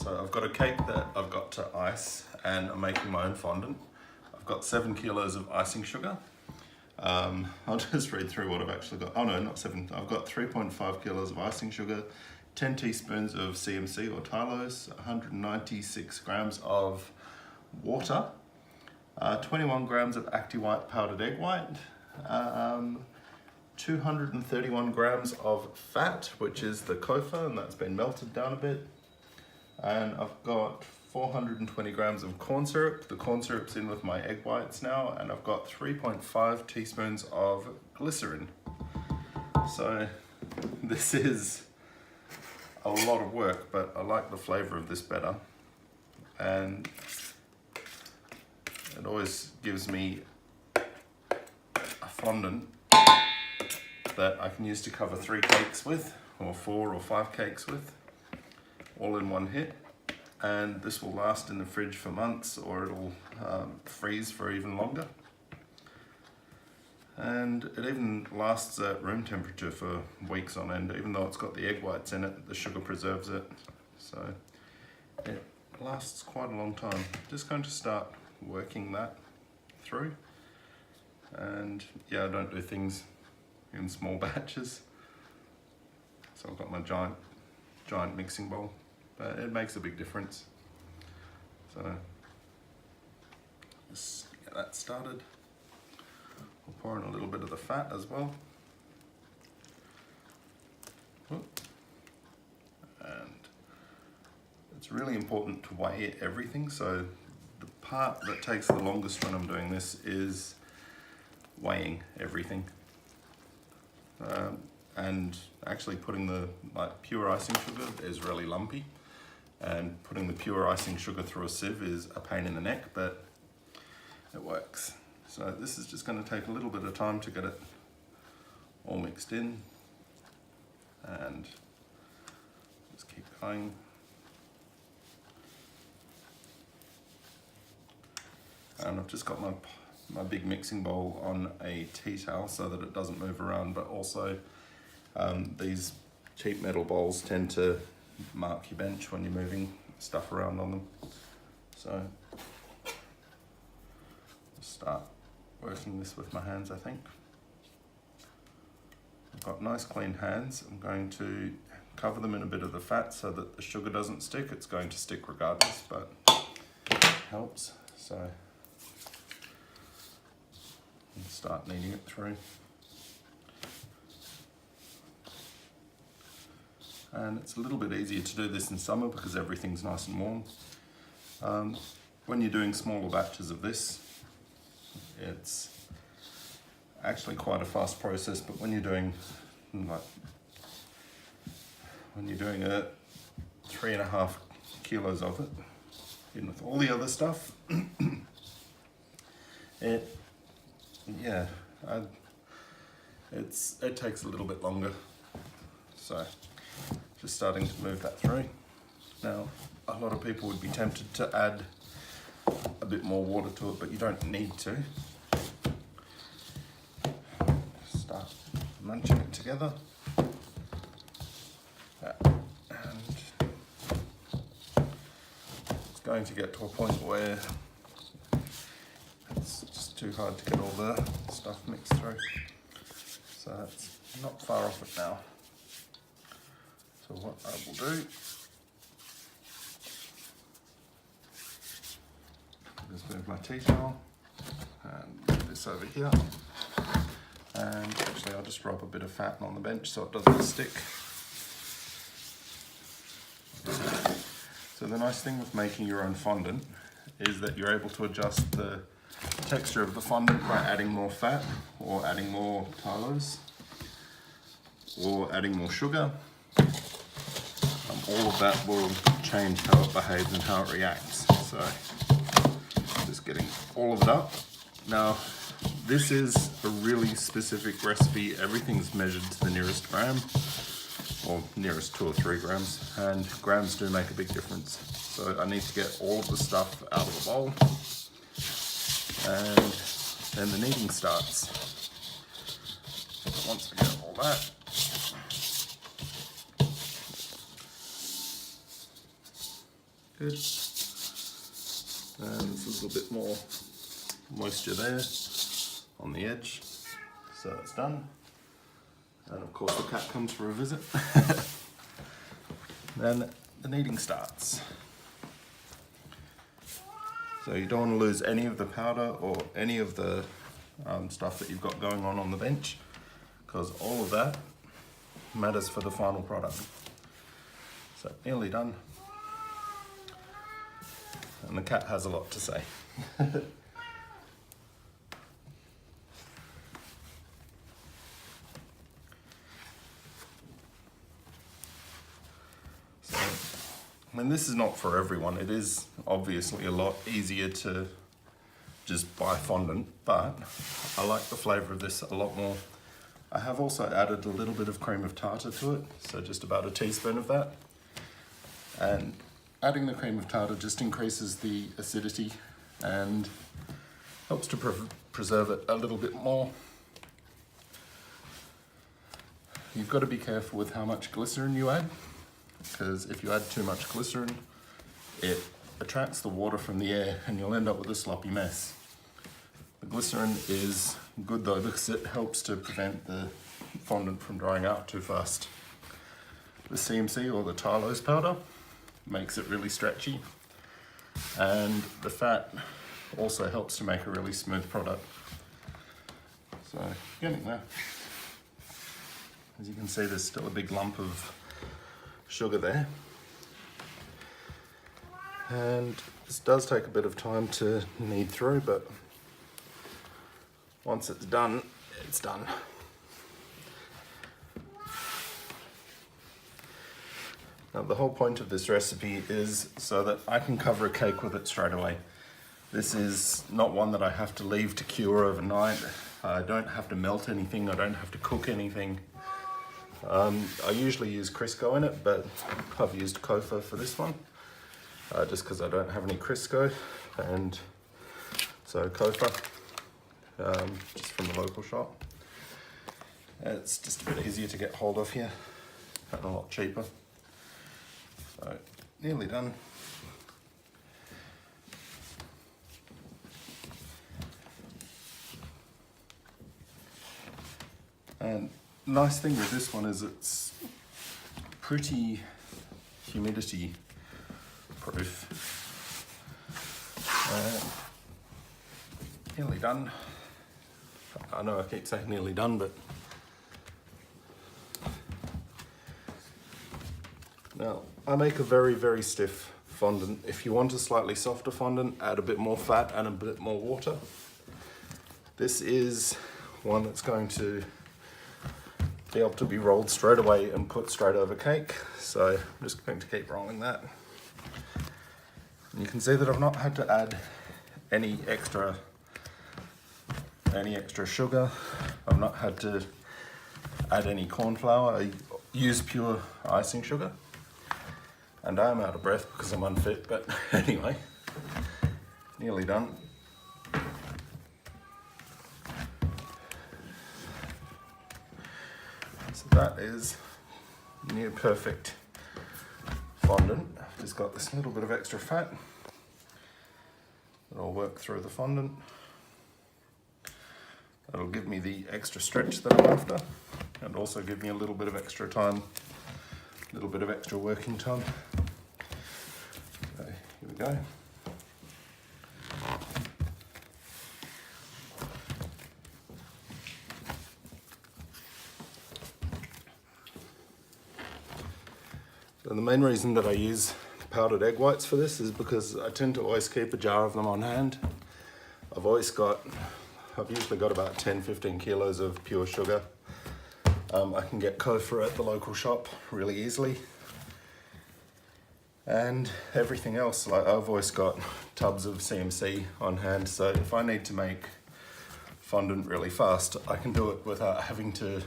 So I've got a cake that I've got to ice and I'm making my own fondant. I've got 7 kilos of icing sugar. I'll just read through what I've actually got. Oh no, not 7. I've got 3.5 kilos of icing sugar, 10 teaspoons of CMC or Tylose, 196 grams of water, 21 grams of actiwhite powdered egg white, 231 grams of fat, which is the copha, and that's been melted down a bit. And I've got 420 grams of corn syrup. The corn syrup's in with my egg whites now, and I've got 3.5 teaspoons of glycerine. So this is a lot of work, but I like the flavor of this better. And it always gives me a fondant that I can use to cover 3 cakes with, or 4 or 5 cakes with, all in one hit. And this will last in the fridge for months, or it'll freeze for even longer. And it even lasts at room temperature for weeks on end. Even though it's got the egg whites in it, the sugar preserves it. So it lasts quite a long time. Just going to start working that through. And yeah, I don't do things in small batches. So I've got my giant mixing bowl. But it makes a big difference. So just get that started. We'll pour in a little bit of the fat as well. And it's really important to weigh everything. So the part that takes the longest when I'm doing this is weighing everything. And actually putting the pure icing sugar is really lumpy. And putting the pure icing sugar through a sieve is a pain in the neck, but it works. So this is just going to take a little bit of time to get it all mixed in, and just keep going. And I've just got my big mixing bowl on a tea towel so that it doesn't move around, but also these cheap metal bowls tend to mark your bench when you're moving stuff around on them. So start working this with my hands, I think. I've got nice clean hands. I'm going to cover them in a bit of the fat so that the sugar doesn't stick. It's going to stick regardless, but it helps. So start kneading it through. And it's a little bit easier to do this in summer because everything's nice and warm. When you're doing smaller batches of this, it's actually quite a fast process, but when you're doing a 3.5 kilos of it, in with all the other stuff, it takes a little bit longer. So just starting to move that through. Now, a lot of people would be tempted to add a bit more water to it, but you don't need to. Start munching it together. And it's going to get to a point where it's just too hard to get all the stuff mixed through. So it's not far off it now. So what I will do, just move my tea towel and move this over here. And actually I'll just rub a bit of fat on the bench so it doesn't stick. So the nice thing with making your own fondant is that you're able to adjust the texture of the fondant by adding more fat, or adding more Tylose, or adding more sugar. All of that will change how it behaves and how it reacts. So just getting all of it up. Now, this is a really specific recipe. Everything's measured to the nearest gram, or nearest 2 or 3 grams, and grams do make a big difference. So I need to get all of the stuff out of the bowl, and then the kneading starts. Once I get all that, Good. And there's a little bit more moisture there on the edge. So it's done. And of course the cat comes for a visit. Then the kneading starts. So you don't want to lose any of the powder or any of the stuff that you've got going on the bench, because all of that matters for the final product. So nearly done. And the cat has a lot to say. And this is not for everyone. It is obviously a lot easier to just buy fondant, but I like the flavour of this a lot more. I have also added a little bit of cream of tartar to it, so just about a teaspoon of that. And adding the cream of tartar just increases the acidity and helps to preserve it a little bit more. You've got to be careful with how much glycerine you add, because if you add too much glycerine, it attracts the water from the air and you'll end up with a sloppy mess. The glycerine is good though, because it helps to prevent the fondant from drying out too fast. The CMC, or the Tylose powder, makes it really stretchy, and the fat also helps to make a really smooth product. So getting there. As you can see, there's still a big lump of sugar there, and this does take a bit of time to knead through, but once it's done, it's done. Now the whole point of this recipe is so that I can cover a cake with it straight away. This is not one that I have to leave to cure overnight. I don't have to melt anything, I don't have to cook anything. I usually use Crisco in it, but I've used copha for this one, just because I don't have any Crisco, and so copha, just from the local shop. It's just a bit easier to get hold of here, and a lot cheaper. So, nearly done. And nice thing with this one is it's pretty humidity proof. Nearly done. I know I keep saying nearly done, but now I make a very, very stiff fondant. If you want a slightly softer fondant, add a bit more fat and a bit more water. This is one that's going to be able to be rolled straight away and put straight over cake. So I'm just going to keep rolling that. And you can see that I've not had to add any extra sugar. I've not had to add any corn flour. I use pure icing sugar. And I am out of breath because I'm unfit, but anyway, nearly done. So that is near perfect fondant. I've just got this little bit of extra fat that'll work through the fondant. That'll give me the extra stretch that I'm after, and also give me a little bit of extra time, a little bit of extra working time. So here we go. So the main reason that I use powdered egg whites for this is because I tend to always keep a jar of them on hand. I've usually got about 10-15 kilos of pure sugar. I can get copha at the local shop really easily. And everything else, like I've always got tubs of CMC on hand, so if I need to make fondant really fast, I can do it without having to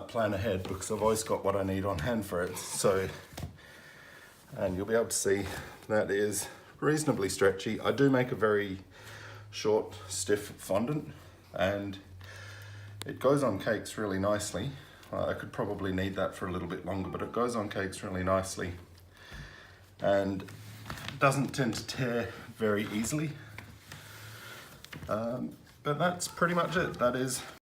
plan ahead, because I've always got what I need on hand for it. So, and you'll be able to see that is reasonably stretchy. I do make a very short, stiff fondant, and it goes on cakes really nicely. I could probably knead that for a little bit longer, but it goes on cakes really nicely. and doesn't tend to tear very easily. But that's pretty much it. That is